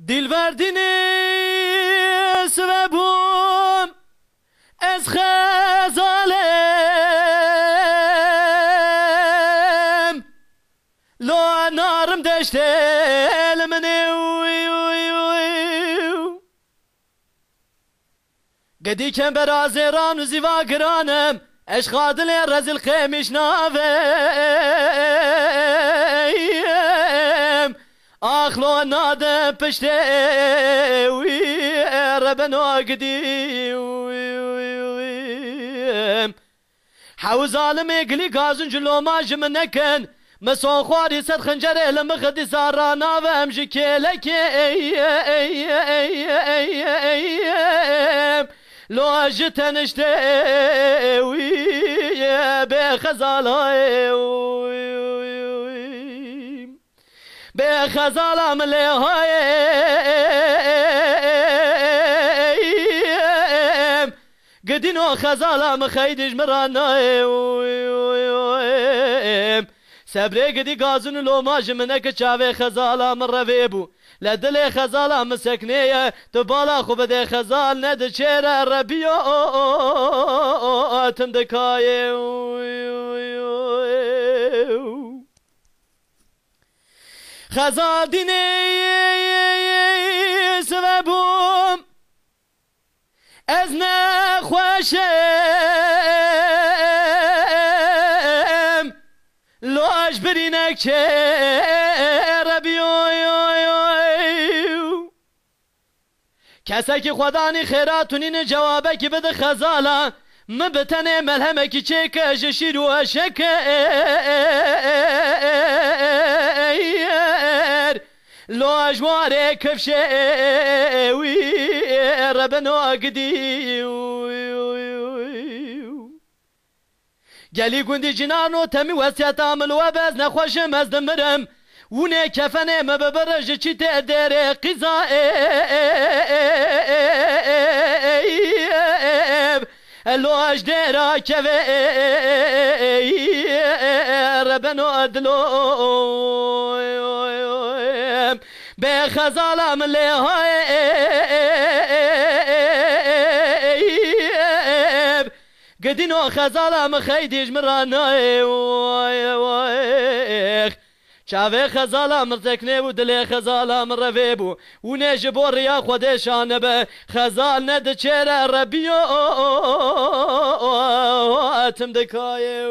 دلبردینی سببم از خزالم لو نارم دشتل مني قدي كان برازيران وزيفا قرانم اش خادل رزل خيمش نافم اخلو نادم پشته وي ربنا قدي حوز عالمي قلي قازن جلو ما جمنكن مسون خواري سد خنجره لما خدي سارانا وامجي كيلك لو اجتن اشتوي بخزاله بخزاله مليهاي قدينو خزاله مخيدج مراناي سبري قدي قازن لو ماج منك شافي خزاله من رفيبو لدلي خزاله مسكنيه تبالا خو بده خزال ند شير ربيو تندكاي خزال ديني سببهم ازنا خوشم لو اجبرينك ربيو کسی خدانی خیراتونین جوابه که بده خزاله مبتنه ملهمه که چه که جشیر و شکر لو اجواره کفشه وی ربنا قدی گلی گوندی جنانو تمی وسیعت عمل و بز نخوشم از دمرم ونه کفنه مببرج چی تدره قضاء لو اجدرا كفي ربنا ادلو بخزالة من لهاي قدينو خزالة مخيديج مراناي شافي خزالة مرتكني ودلي خزالة من رفيبو ونيج بوريا خودشان به خزال ند شير ربيو تمدكاي